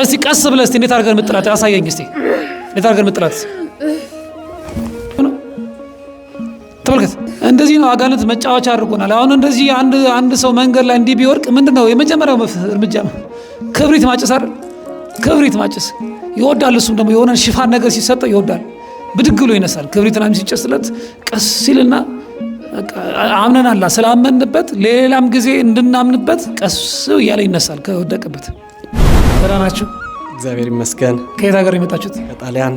እስቲ ቀስ ብለህ እስቲ እንዴት አድርገን ምጥላት አሳየኝ እስቲ እንዴት አድርገን ምጥላት ተመልከት እንደዚህ ነው አጋንንት መጫወቻ አድርጎናል አሁን እንደዚህ አንድ ሰው መንገድ ላይ እንዲህ ቢወርቅ ምንድነው የመጀመሪያው እርምጃ ክብሪት ማጨስ አይደል ክብሪት ማጨስ ይወዳል እሱም ደግሞ የሆነ ሽፋን ነገር ሲሰጠው ይወዳል ብድግ ብሎ ይነሳል ክብሪትና ሲጨስለት ቀስ ሲልና አምነናል ስላመንበት ሌላም ጊዜ እንድናምንበት ቀስ ያለ ይነሳል ከወደቀበት በራናችሁ እግዚአብሔር ይመስገን ከየት ሀገር የመጣችሁት ከጣሊያን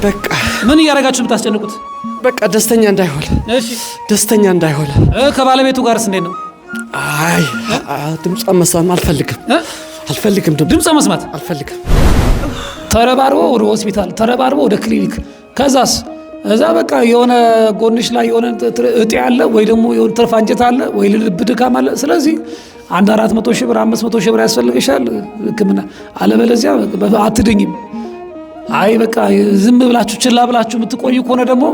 በቃ ምን ያረጋችሁ የምታስጨንቁት በቃ ደስተኛ እንዳይሆን እሺ ደስተኛ እንዳይሆን ከባለቤቱ ጋርስ እንዴት ነው አይ ድምጽ መስማት አልፈልግም ድምጽ መስማት አልፈልግም ተረባርቦ ወደ ሆስፒታል ተረባርቦ ወደ ክሊኒክ ከዛስ እዛ በቃ የሆነ ጎንሽ ላይ የሆነ እጤ አለ ወይ ደግሞ የሆነ ትርፍ አንጀት አለ ወይ ልብ ድካም አለ ስለዚህ 400 ሺህ ብር 500 ሺህ ብር ያስፈልግሻል ህክምና አለበለዚያ አትድኝም አይ በቃ ዝም ብላችሁ ችላ ብላችሁ የምትቆዩ ከሆነ ደግሞ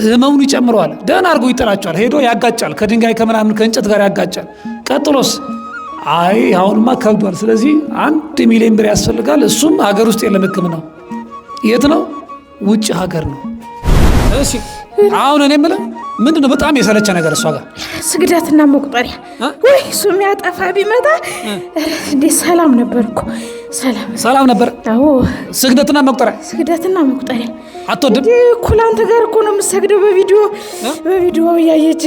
ህመሙን ይጨምረዋል ደህና አድርጎ ይጠላቸዋል ሄዶ ያጋጫል ከድንጋይ ከምናምን ከእንጨት ጋር ያጋጫል ቀጥሎስ አይ አሁንማ ከብዷል ስለዚህ 1 ሚሊዮን ብር ያስፈልጋል እሱም ሀገር ውስጥ የለም ህክምናው የት ነው ውጭ ሀገር ነው እሺ አሁን እኔ የምልህ ምንድነው በጣም የሰለቸ ነገር እሷ ጋር ስግደትና መቁጠሪያ ወይ እሱ የሚያጠፋ ቢመጣ እንዴ ሰላም ነበርኩ ሰላም ነበር አዎ ስግደትና መቁጠሪያ አትወድም ኩላንተ ጋር እኮ ነው የምሰግደው በቪዲዮ ያየች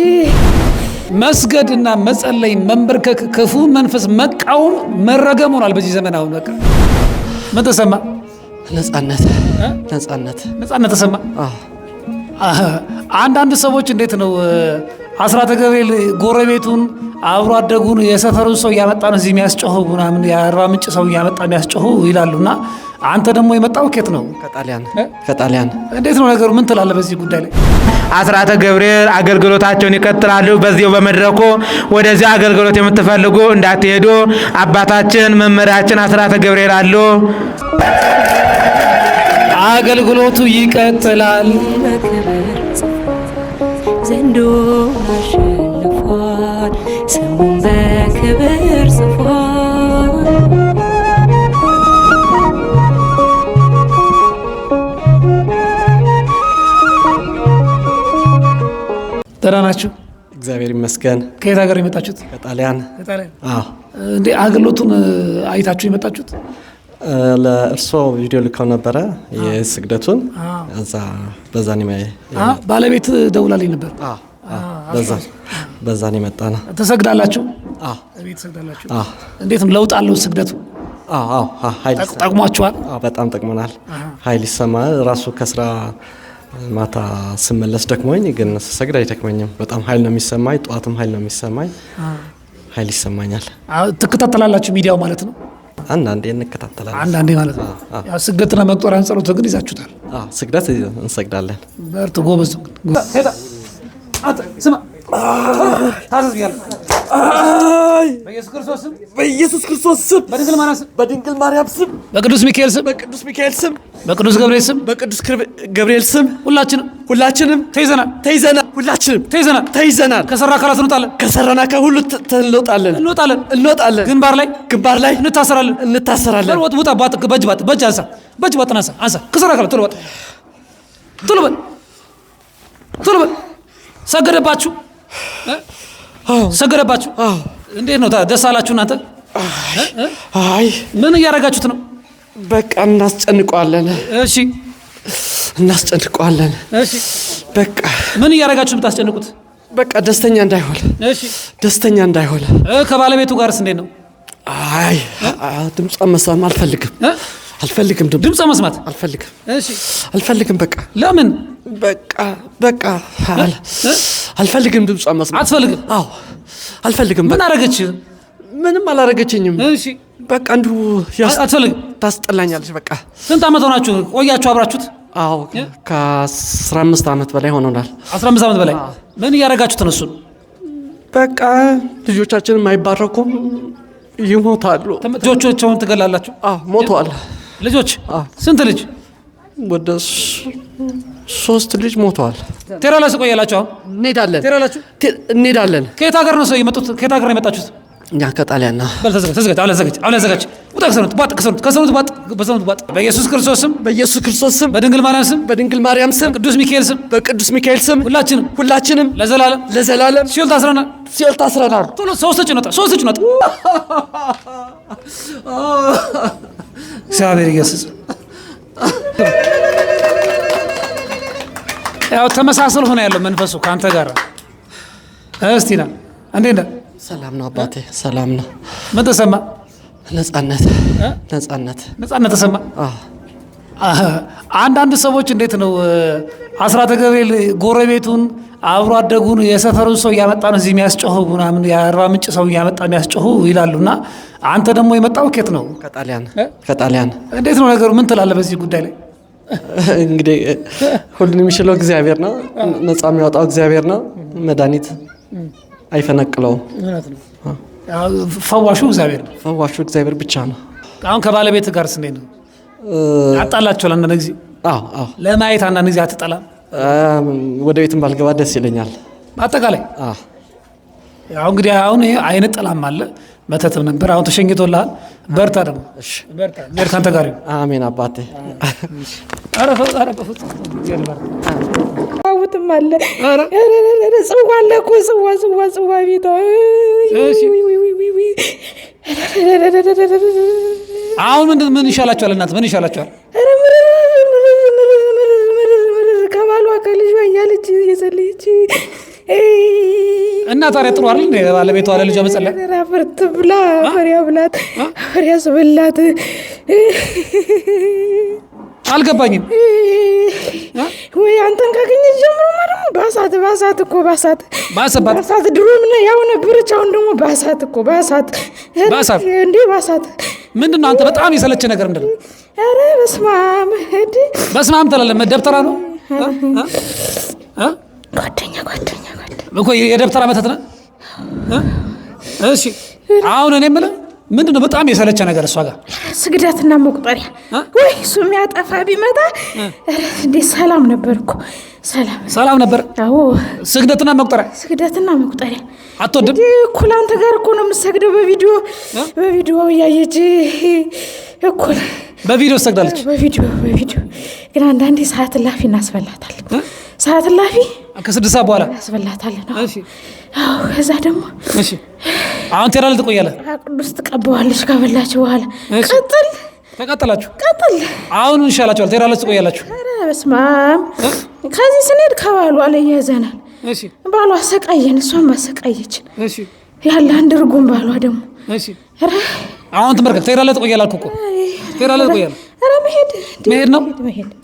መስገድና መጸለይ መንበርከክ ክፉ መንፈስ መቃወም መረገም ሆኗል በዚህ ዘመን አሁን በቃ ምን ተሰማ ነፃነት ተሰማ አንዳንድ ሰዎች እንዴት ነው አስራተ ገብርኤል ጎረቤቱን አብሮ አደጉን የሰፈሩን ሰው ያመጣ ነው እዚህ የሚያስጮኸው ምናምን የአርባ ምንጭ ሰው ያመጣ የሚያስጮኸው ይላሉና አንተ ደግሞ የመጣው ከየት ነው ከጣሊያን እንዴት ነው ነገሩ ምን ትላለህ በዚህ ጉዳይ ላይ አስራተ ገብርኤል አገልግሎታቸውን ይቀጥላሉ በዚያው በመድረኩ ወደዚህ አገልግሎት የምትፈልጉ እንዳትሄዱ አባታችን መመሪያችን አስራተ ገብርኤል አሉ አገልግሎቱ ይቀጥላል ዘንዶ አሸንፏል ስሙን በክብር ጽፏል ደህና ናችሁ እግዚአብሔር ይመስገን ከየት ሀገር የመጣችሁት ከጣሊያን አዎ እንዴ አገልግሎቱን አይታችሁ የመጣችሁት ለእርሶ ቪዲዮ ልከው ነበረ የስግደቱን እዛ በዛኔ ባለቤት ደውላልኝ ነበር በዛኔ መጣ ነው ተሰግዳላችሁ ቤት ተሰግዳላችሁ እንዴት ነው ለውጥ አለው ስግደቱ ኃይል ጠቅሟችኋል በጣም ጠቅሞናል ኃይል ይሰማል ራሱ ከስራ ማታ ስመለስ ደክሞኝ ግን ስሰግድ አይደክመኝም በጣም ኃይል ነው የሚሰማኝ ጧትም ኃይል ነው የሚሰማኝ ኃይል ይሰማኛል ትከታተላላችሁ ሚዲያው ማለት ነው አንዳንዴ እንከታተላለን አንዳንዴ ማለት ነው ያው ስግደትና መቁጠሪያን ጸሎት ግን ይዛችሁታል ስግደት እንሰግዳለን በርቱ ጎበዝ ሄዳ ስማ ታዘዝ ያለ በኢየሱስ ክርስቶስ ስም በድንግል ማርያም ስም በቅዱስ ሚካኤል ስም በቅዱስ ገብርኤል ስም ሁላችንም ተይዘናል ከሰራ አካላት ከሰራና ከሁሉ እንወጣለን ግንባር ላይ እንታሰራለን ውጣ በእጅ አንሳ ከሰራ አካላት ቶሎ በል ሰገደባችሁ እንዴት ነው ደስ አላችሁ እናንተ አይ ምን እያረጋችሁት ነው በቃ እናስጨንቀዋለን እሺ በቃ ምን እያረጋችሁ የምታስጨንቁት በቃ ደስተኛ እንዳይሆን ከባለቤቱ ጋርስ እንዴት ነው አይ ድምጽ መስማት አልፈልግም ድምጽ መስማት አልፈልግም በቃ ለምን በቃ አልፈልግም ድምጽ መስማት አልፈልግም ምን አረገች ምንም አላረገችኝም እሺ በቃ እንዲሁ አትፈልግም ታስጠላኛለች በቃ ስንት አመት ሆናችሁ ቆያችሁ አብራችሁት አዎ ከ15 አመት በላይ ሆኖናል 15 አመት በላይ ምን እያረጋችሁት ነው እሱን በቃ ልጆቻችን የማይባረኩም ይሞታሉ ልጆቻቸውን ትገላላችሁ ሞቷል ልጆች ስንት ልጅ ወደ 3 ልጅ ሞቷል ቴራላስ ቆያላችሁ እንሄዳለን ከየት ሀገር ነው ሰው የመጡት ከየት ሀገር ነው የመጣችሁት እኛ ከጣሊያን ነው። በል ተዘጋጅ። አሁን ዘጋጅ። ውጣ ከሰውነት ባጥ በኢየሱስ ክርስቶስ ስም በድንግል ማርያም ስም በቅዱስ ሚካኤል ስም ሁላችንም ለዘላለም ሲኦል ታስረናል። ቶሎ ሶስት ጭኖታ እግዚአብሔር ኢየሱስ ያው ተመሳሰል ሆነ ያለው መንፈሱ ካንተ ጋር እስቲ ና እንዴት ነህ? ሰላም ነው አባቴ፣ ሰላም ነው። ምን ተሰማ? ነፃነት ተሰማ። አንዳንድ ሰዎች እንዴት ነው አስራተ ገብርኤል ጎረቤቱን አብሮ አደጉን የሰፈሩን ሰው እያመጣ ነው እዚህ የሚያስጮሁ ምናምን የአርባ ምንጭ ሰው እያመጣ የሚያስጮሁ ይላሉና አንተ ደግሞ የመጣው ከየት ነው? ከጣሊያን። እንዴት ነው ነገሩ? ምን ትላለህ በዚህ ጉዳይ ላይ? እንግዲህ ሁሉን የሚችለው እግዚአብሔር ነው። ነፃ የሚያወጣው እግዚአብሔር ነው። መድኃኒት አይፈነቅለውም። ፈዋሹ እግዚአብሔር ነው። ፈዋሹ እግዚአብሔር ብቻ ነው። አሁን ከባለቤት ጋር ስንዴ ነው አጣላችኋል? አንዳንድ ጊዜ ለማየት አንዳንድ ጊዜ አትጠላም? ወደ ቤትም ባልገባ ደስ ይለኛል። አጠቃላይ ያው እንግዲህ አሁን ይሄ አይነ ጥላም አለ መተትም ነበር። አሁን ተሸኝቶልሃል። በርታ ደግሞ በርታ። እግዚአብሔር ካንተ ጋር ይሁን። አሜን አባቴ። አውትም አለ ጽዋ አለ እኮ ጽዋ ቤቷ። አሁን ምን ይሻላችኋል? እናት ምን ይሻላችኋል? ከባሏ ከልጇ እያለች እየጸለየች እና ታዲያ ጥሩ አይደል እንዴ? ባለቤቷ ለልጇ መጸለይ ፈርት ብላ ፈሪያ ብላት ፈሪያ ስብላት አልገባኝም። ወይ አንተን ካገኘች ጀምሮ ደግሞ ባሳት ድሮ ምን ያው ነበረች። አሁን ደግሞ ባሳት እንዴ ባሳት። ምንድነው አንተ በጣም የሰለቸ ነገር ምንድነው? ኧረ በስመ አብ ተላለ ደብተራ ነው ጓደኛ እኮ የደብተራ መተት ነው። እሺ አሁን እኔ የምልህ ምንድነው በጣም የሰለቸ ነገር እሷ ጋር ስግደትና መቁጠሪያ ወይ እሱ የሚያጠፋ ቢመጣ እንዴት ሰላም ነበር እኮ ሰላም ነበር። አዎ ስግደትና መቁጠሪያ አትወድም እኩል አንተ ጋር እኮ ነው የምትሰግደው በቪዲዮ እያየች እኩል በቪዲዮ ትሰግዳለች። በቪዲዮ ግን አንዳንዴ ሰዓት እላፊ እናስበላታለን። ሰዓት እላፊ ከ6 ሰዓት በኋላ እናስበላታለን። እሺ አዎ ከዛ ደግሞ እሺ አሁን ትሄዳለህ ትቆያለህ። ቅዱስ ትቀበዋለች ከበላች በኋላ ቀጥል። አሁን እንሻላችኋል። ትሄዳለች ትቆያላችሁ። ኧረ በስመ አብ። ከዚህ ስንሄድ ከባሏ ላይ ያዘናል። እሺ ባሏ አሰቃየን፣ እሷም አሰቃየችን። እሺ ያለ አንድ እርጉም ባሏ ደግሞ እሺ አሁን ትመርከት ትሄዳለህ ትቆያለህ አልኩህ እኮ ትሄዳለህ ትቆያለህ። ኧረ መሄድ ነው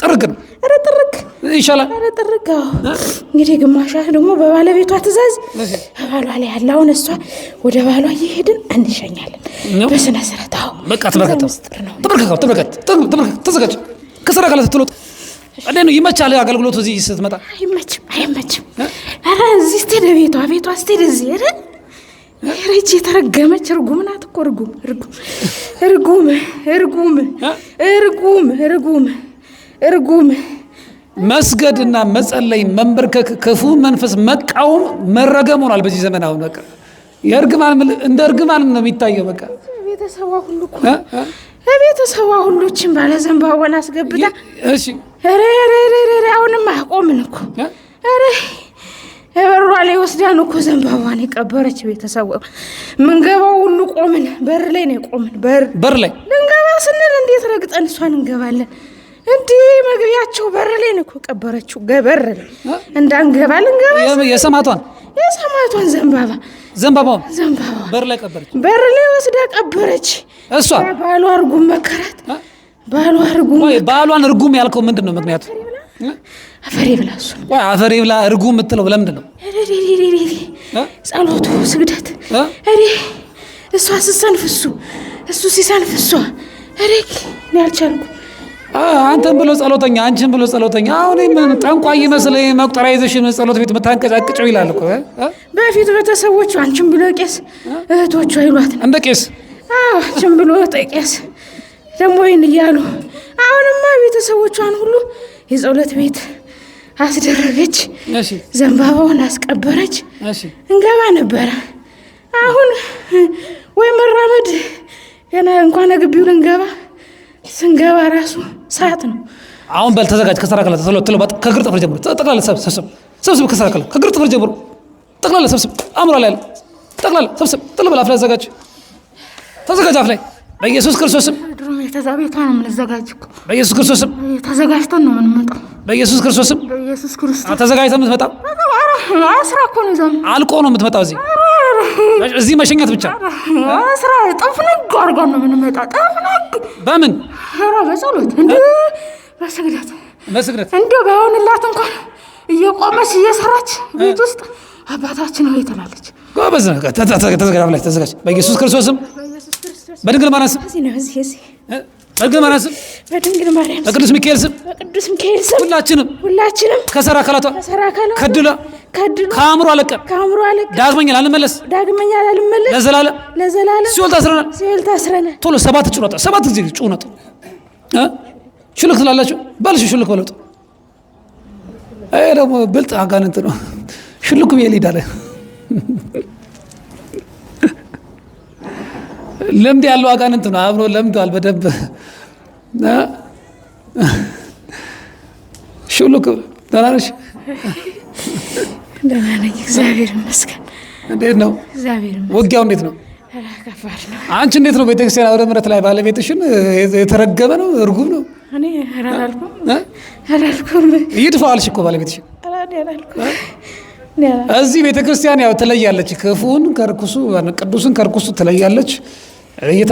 ጥርግ ነው። ኧረ ጥርግ ይሻላል። ኧረ ጥርግ። እንግዲህ ግማሿ ደግሞ በባለቤቷ ትእዛዝ ባሏ ላይ ያለ አሁን እሷ ወደ ባሏ እየሄድን እንሸኛለን በስነ ስርዓት። አዎ በቃ ተመርከት ተዘጋጅ። ከስራ ጋር ስትሎጥ እንዴት ነው ይመቻል? አገልግሎቱ እዚህ ስትመጣ አይመችም። ኧረ እዚህ ስትሄድ ቤቷ ስትሄድ እዚህ ረጅ የተረገመች እርጉም ናት እኮ እርጉም። መስገድና መጸለይ መንበርከክ ክፉ መንፈስ መቃወም መረገም ሆኗል በዚህ ዘመን። አሁን በቃ እንደ እርግማን ነው የሚታየው። በቃ ቤተሰቧ ሁሉችን ባለ ዘንባዋን አስገብታ እሺ አሁንም አቆምን እኮ በሯ ላይ ወስዳን እኮ ዘንባባን የቀበረች ቤተሰቡ። ምንገባው ሁሉ ቆምን። በር ላይ ነው የቆምን። በር ላይ ልንገባ ስንል እንዴት ረግጠን እሷን እንገባለን? እንዲህ መግቢያቸው በር ላይ ነው እኮ ቀበረችው። በር ላይ እንዳንገባ ልንገባ የሰማቷን ዘንባባውን በር ላይ ቀበረች። በር ላይ ወስዳ ቀበረች። እሷ ባሏ እርጉም መከራት። ባሏን እርጉም ያልከው ምንድን ነው ምክንያቱ? አፈሬ ብላ እሱ አፈሬ ብላ እርጉም የምትለው ለምንድን ነው? ጸሎቱ ስግደት እሷ ስትሰንፍ እሱ ሲሰንፍ እሷ እኔ አልቻልኩም። አንተን ብሎ ጸሎተኛ አንቺን ብሎ ጸሎተኛ። አሁን ምን ጠንቋይ ይመስል መቁጠሪያ ይዘሽ ጸሎት ቤት የምታንቀጫቅጨው ይላል እኮ። በፊት ቤተሰቦቹ አንቺን ብሎ ቄስ እህቶቹ አይሏት እንደ ቄስ አንቺን ብሎ ቄስ ደግሞ ይህን እያሉ አሁንማ ቤተሰቦቿን ሁሉ የጸሎት ቤት አስደረገች። ዘንባባውን አስቀበረች። እንገባ ነበረ አሁን ወይ መራመድ ገና እንኳን ግቢው ልንገባ ስንገባ ራሱ ሰዓት ነው። አሁን በል ተዘጋጅ። ከሰራከለ ተለባጥ ከግር ጥፍር ጀምሮ ጠቅላላ ሰብስብ ከሰራከለ ከግር ጥፍር ጀምሮ ጠቅላላ ሰብስብ። አምሮ ላይ ጠቅላላ ሰብስብ። ጥልበል አፍ ላይ ተዘጋጅ። አፍ ላይ በኢየሱስ ክርስቶስም ድሮም የተዛቤታ ነው የምንዘጋጅ እኮ በኢየሱስ ክርስቶስም ተዘጋጅተን ነው የምንመጣው። በኢየሱስ ክርስቶስም በኢየሱስ ክርስቶስ ተዘጋጅተህ የምትመጣው አስራ እኮ ነው ዛም አልቆ ነው የምትመጣው። እዚህ መሸኘት ብቻ አስራ ጠፍነግ አድርገን ነው የምንመጣው። ጠፍነግ በምን ኧረ በጸሎት እንደ በስግደት እንደው ባይሆንላት እንኳን እየቆመች እየሰራች ቤት ውስጥ አባታችን ሆይ ትላለች። ጎበዝ ነህ። ተዘጋጅ። በኢየሱስ ክርስቶስም በድንግል ማርያም ስም በድንግል ማርያም ስም በድንግል ማርያም በቅዱስ ሚካኤል ስም ሁላችንም ከሰራከላቷ ከድሏ ከአእምሮ አለቀን ዳግመኛ ላልመለስ ለዘላለም ሲኦል ታስረናል። ቶሎ 7 ጩኸት 7 ጊዜ ጩኸት ሽልክ ትላላችሁ። በልሽ ሽልክ በለጡ። አይ ደግሞ ብልጥ አጋንንት ነው። ሽልኩ ይሄዳል። ልምድ ያለው አጋንንት ነው። አብሮ ለምዷል በደንብ ሽልክ። ደህና ነሽ? ደህና ነኝ እግዚአብሔር ይመስገን። እንዴት ነው ውጊያው? እንዴት ነው? ከባድ ነው። አንቺ እንዴት ነው ቤተክርስቲያን አውደ ምሕረት ላይ ባለቤትሽን የተረገመ ነው እርጉም ነው? እኔ አላልኩም ይድፋው አልሽ እኮ ባለቤትሽን። እዚህ ቤተክርስቲያን ያው ትለያለች፣ ክፉን ከርኩሱ ቅዱስን ከርኩሱ ትለያለች።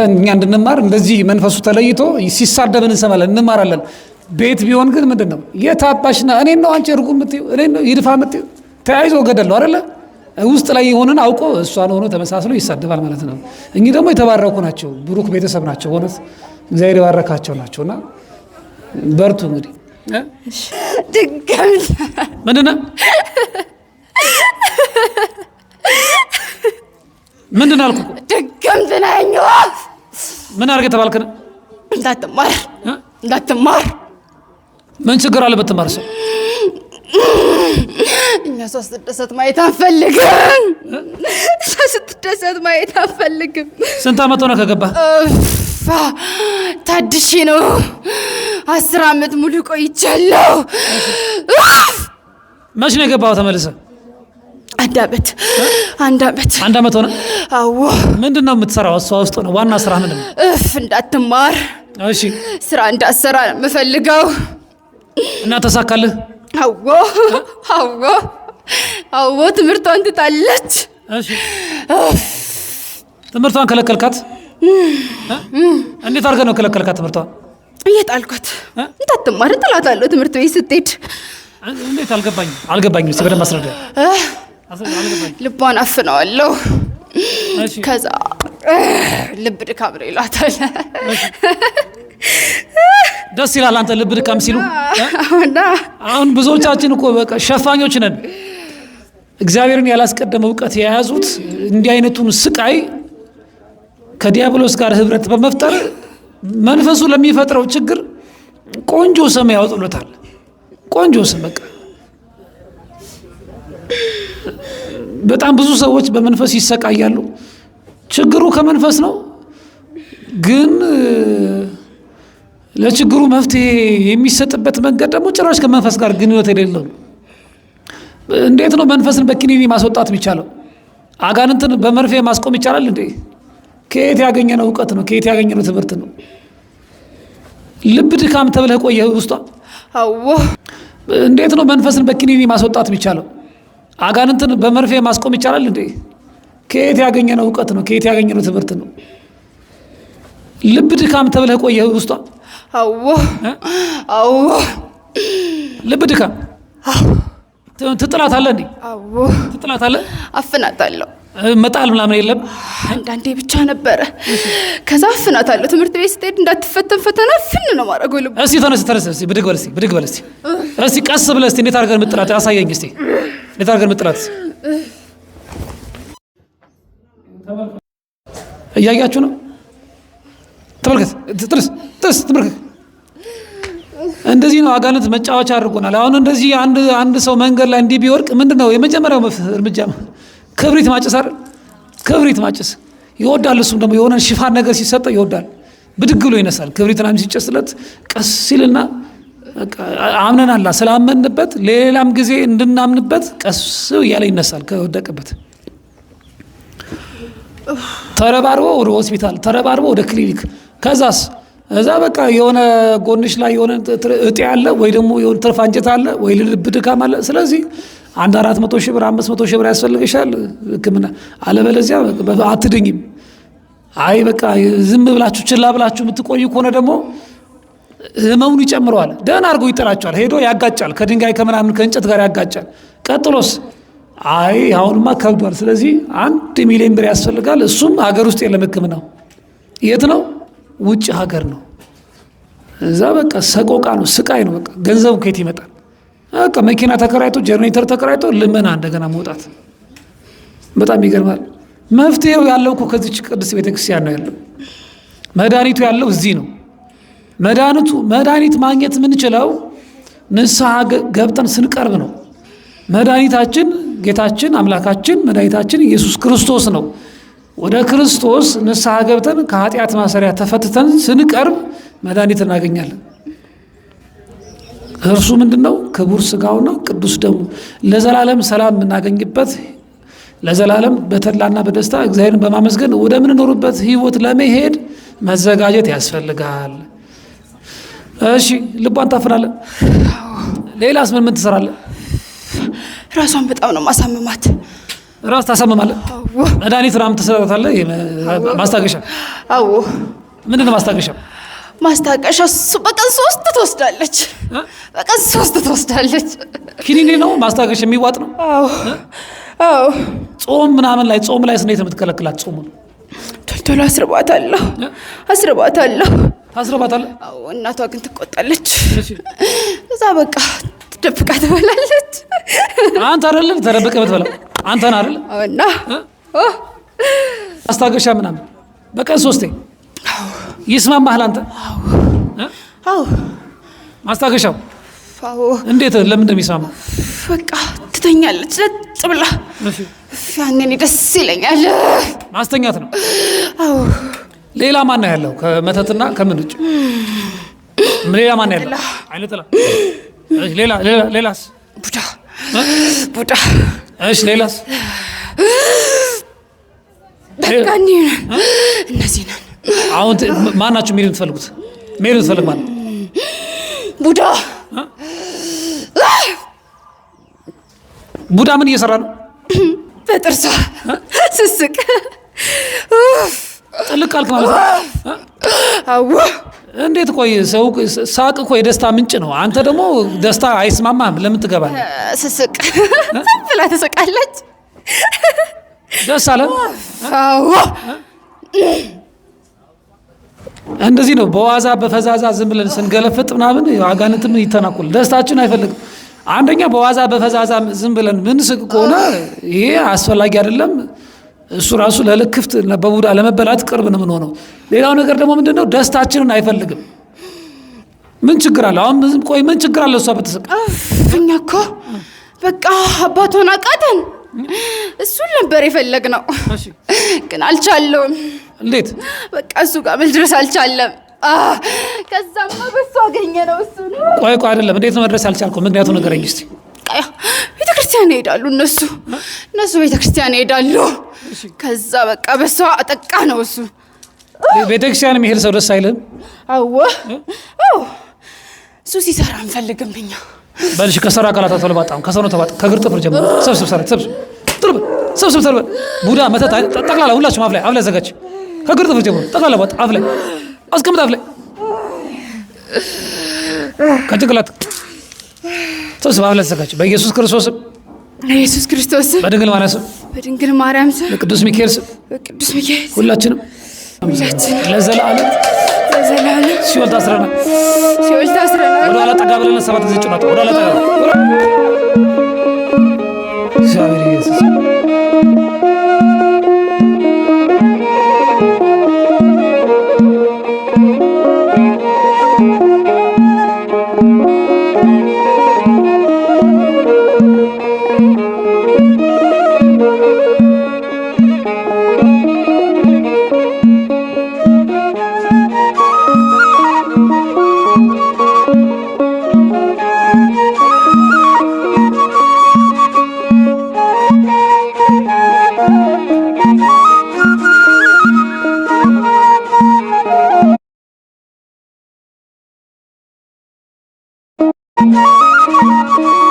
እኛ እንድንማር እንደዚህ መንፈሱ ተለይቶ ሲሳደብን እንሰማለን እንማራለን። ቤት ቢሆን ግን ምንድነው የታባሽና እኔን ነው አንቺ እርጉም የምትይው እኔን ነው ይድፋ የምትይው ተያይዞ ገደል ነው አይደለ? ውስጥ ላይ የሆነን አውቆ እሷን ሆኖ ተመሳስሎ ይሳደባል ማለት ነው። እኚህ ደግሞ የተባረኩ ናቸው፣ ብሩክ ቤተሰብ ናቸው፣ ሆነት እግዚአብሔር የባረካቸው ናቸውና በርቱ። እንግዲህ ድጋሚ ምንድነው ምንድነው አልኩ እኮ ድጋሚ ነኝ። ምን አድርገህ ተባልከን? እንዳትማር ምን ችግር አለ ብትማር? ሰው እኛ ሰው ስትደሰት ማየት አንፈልግም። ሰው ስትደሰት ማየት አንፈልግም። ስንት ዓመት ሆነ ከገባህ? ታድሼ ነው 10 ዓመት ሙሉ ቆይቻለሁ። መች ነው የገባኸው ተመልሰህ? አንድ ዓመት ሆነ። አዎ። ምንድን ነው የምትሰራው? እሷ ውስጥ ነው ዋና ስራ ምንድን ነው? እንዳትማር፣ እሺ፣ ስራ እንዳትሰራ ነው የምፈልገው። እና ተሳካልህ? አዎ። ትምህርቷን ትታለች። እሺ፣ ትምህርቷን ከለከልካት? እንዴት አድርገህ ነው ከለከልካት ትምህርቷን? እየጣልኳት እንዳትማር እጥላታለሁ ትምህርት ቤት ስትሄድ። እንዴት? አልገባኝም። እስኪ በደንብ አስረዳ። ልቧን አፍነዋለሁ። ከዛ ልብ ድካም ነው ይሏታል። ደስ ይላል አንተ ልብ ድካም ሲሉ። አሁን ብዙዎቻችን እኮ በቃ ሸፋኞች ነን። እግዚአብሔርን ያላስቀደመ እውቀት የያዙት እንዲህ አይነቱን ስቃይ ከዲያብሎስ ጋር ህብረት በመፍጠር መንፈሱ ለሚፈጥረው ችግር ቆንጆ ስም ያወጡለታል። ቆንጆ ስም በቃ በጣም ብዙ ሰዎች በመንፈስ ይሰቃያሉ። ችግሩ ከመንፈስ ነው፣ ግን ለችግሩ መፍትሄ የሚሰጥበት መንገድ ደግሞ ጭራሽ ከመንፈስ ጋር ግንኙነት የሌለው ነው። እንዴት ነው መንፈስን በኪኒኒ ማስወጣት የሚቻለው? አጋንንትን በመርፌ ማስቆም ይቻላል እንዴ? ከየት ያገኘነው እውቀት ነው? ከየት ያገኘነው ትምህርት ነው? ልብ ድካም ተብለህ ቆየህ ውስጧ። እንዴት ነው መንፈስን በኪኒኒ ማስወጣት የሚቻለው? አጋንንትን በመርፌ ማስቆም ይቻላል እንዴ? ከየት ያገኘነው እውቀት ነው? ከየት ያገኘነው ትምህርት ነው? ልብ ድካም ተብለህ ቆየህ ውስጧ። ልብ ድካም ትጥላታለህ እንዴ? ትጥላታለህ? አፍናታለሁ። መጣል ምናምን የለም። አንዳንዴ ብቻ ነበረ። ከዛ አፍናታለሁ። ትምህርት ቤት ስትሄድ እንዳትፈተን ፈተና ፍን ነው ማድረገው። ልብ እስቲ ተነስ፣ እስቲ ብድግ በል እስቲ። እስቲ ቀስ ብለህ እስቲ እንዴት አድርገን ምጥላት አሳየኝ እስቲ። እንዴት አድርገን ምጥላት እያያችሁ ነው? ተመልከት፣ ተመልከት። እንደዚህ ነው አጋንንት መጫወቻ አድርጎናል። አሁን እንደዚህ አንድ ሰው መንገድ ላይ እንዲህ ቢወርቅ ምንድነው የመጀመሪያው እርምጃ? ክብሪት ማጨስ አይደል? ክብሪት ማጨስ ይወዳል። እሱም ደግሞ የሆነ ሽፋን ነገር ሲሰጠው ይወዳል። ብድግ ብሎ ይነሳል። ክብሪትና ሲጨስለት ቀስ ሲልና አምነናላ ስላመንበት ሌላም ጊዜ እንድናምንበት ቀስ እያለ ይነሳል ከወደቀበት። ተረባርቦ ወደ ሆስፒታል፣ ተረባርቦ ወደ ክሊኒክ። ከዛስ እዛ በቃ የሆነ ጎንሽ ላይ የሆነ እጤ አለ ወይ ደግሞ የሆነ ትርፍ አንጀት አለ ወይ ልብ ድካም አለ። ስለዚህ 400 ሺህ ብር 500 ሺህ ብር ያስፈልግሻል ሕክምና፣ አለበለዚያ አትድኝም። አይ በቃ ዝም ብላችሁ ችላ ብላችሁ የምትቆዩ ከሆነ ደግሞ ህመሙን ይጨምረዋል። ደህና አድርጎ ይጠራቸዋል። ሄዶ ያጋጫል፣ ከድንጋይ ከምናምን ከእንጨት ጋር ያጋጫል። ቀጥሎስ አይ አሁንማ ከብዷል፣ ስለዚህ 1 ሚሊዮን ብር ያስፈልጋል። እሱም ሀገር ውስጥ የለም ሕክምናው። የት ነው? ውጭ ሀገር ነው። እዛ በቃ ሰቆቃ ነው፣ ስቃይ ነው። በቃ ገንዘቡ ከየት ይመጣል? በቃ መኪና ተከራይቶ ጀነሬተር ተከራይቶ ልመና እንደገና መውጣት በጣም ይገርማል። መፍትሄው ያለው እኮ ከዚች ቅድስት ቤተክርስቲያን ነው ያለው። መድኃኒቱ ያለው እዚህ ነው። መድኃኒት ማግኘት የምንችለው ንስሐ ገብተን ስንቀርብ ነው። መድኃኒታችን ጌታችን አምላካችን መድኃኒታችን ኢየሱስ ክርስቶስ ነው። ወደ ክርስቶስ ንስሐ ገብተን ከኃጢአት ማሰሪያ ተፈትተን ስንቀርብ መድኃኒት እናገኛለን። እርሱ ምንድነው? ክቡር ስጋውና ቅዱስ ደሙ፣ ለዘላለም ሰላም የምናገኝበት፣ ለዘላለም በተድላና በደስታ እግዚአብሔርን በማመስገን ወደምንኖርበት ህይወት ለመሄድ መዘጋጀት ያስፈልጋል። እሺ ልቧን ታፍናለህ። ሌላስ ምን ትሰራለህ? ራሷን በጣም ነው ማሳመማት። ራስ ታሳምማለህ? መድኃኒት ራም ትሰጣታለህ? ማስታገሻ? አዎ። ምንድነው ማስታገሻ? ማስታገሻ በቀን 3 ትወስዳለች። በቀን 3 ትወስዳለች። ኪኒኒ ነው ማስታገሻ የሚዋጥ ነው? አዎ አዎ። ጾም ምናምን ላይ ጾም ላይ ስንት የምትከለክላት? ጾሙ ቶሎ አስርባታለሁ። ታስርባታለህ? አዎ። እናቷ ግን ትቆጣለች። እዛ በቃ ተደብቃ ትበላለች። አንተ አይደል ተደብቀ የምትበላው? አንተ ነህ አይደል? አዎና ማስታገሻ ምናምን በቀን 3 ይስማማሃል አንተ? አዎ። ማስታገሻው አዎ። እንዴት ለምን እንደሚስማማ በቃ ትተኛለች ለጥ ብላ። ያኔ ደስ ይለኛል። ማስተኛት ነው። አዎ። ሌላ ማን ነው ያለው? ከመተትና ከምን ውጭ ሌላ ማን ያለው? አይነ ጥላ። እሺ ሌላስ? ቡዳ። እሺ ሌላስ? በቃ እነዚህ ነን። አሁን ማናችሁ የሚል የምትፈልጉት? ሜል የምትፈልግ ማለት ቡዳ ምን እየሰራ ነው? በጥርሷ ስስቅ ጥልቅ አልክ ማለት ነው። አዎ። እንዴት? ቆይ ሰው ሳቅ እኮ የደስታ ምንጭ ነው። አንተ ደግሞ ደስታ አይስማማም። ለምን ትገባለህ? ስስቅ ዝም ብላ ትስቃለች። ደስ አለ? አዎ። እንደዚህ ነው። በዋዛ በፈዛዛ ዝም ብለን ስንገለፍጥ ምናምን አጋንንትም ይተናኮል። ደስታችን አይፈልግም። አንደኛ በዋዛ በፈዛዛ ዝም ብለን ምንስቅ ከሆነ ይሄ አስፈላጊ አይደለም። እሱ ራሱ ለልክፍት በቡዳ ለመበላት ቅርብ ነው የምንሆነው። ሌላው ነገር ደግሞ ምንድነው? ደስታችንን አይፈልግም። ምን ችግር አለ? አሁን ቆይ ምን ችግር አለ? እሷ ብትስቅ እኛ እኮ በቃ አባቶን አቃተን። እሱን ነበር የፈለግነው፣ ግን አልቻለውም። እንዴት? በቃ እሱ ጋር መድረስ አልቻለም። ከዛማ በሱ አገኘ ነው እሱ ነው። ቆይ አይደለም። እንዴት ነው መድረስ አልቻልከው? ምክንያቱም ንገረኝ እስቲ። ቤተክርስቲያን ይሄዳሉ እነሱ ቤተክርስቲያን ይሄዳሉ። ከዛ በቃ በሷ አጠቃ ነው እሱ። ቤተክርስቲያን የሚሄድ ሰው ደስ አይልም? አዎ እሱ ሲሰራ አንፈልግም እኛ። በልሽ ከሰራ አካላት ተለባጣም ከሰው ነው ተባጣ ከግር ጥፍር ጀምሮ ሰብስብ ሰብስብ ቡዳ መተት ጠቅላላ ሁላችሁም አፍ ላይ ዘጋች። ከግር ጥፍር ጀምሮ ጠቅላላ ባጣ አፍ ላይ አስቀምጥ። አፍ ላይ ከጭንቅላት ሰብስብ አፍ ላይ ዘጋች። በኢየሱስ ክርስቶስ በድንግል ማርያም ስም በቅዱስ ሚካኤል ስም ሁላችንም ለዘላለም ሲኦል ታስረናል። ወደኋላ ጠጋ ብለን 7 ጊዜ ጩኸት ወደኋላ ጠጋ እግዚአብሔር ኢየሱስ ነው።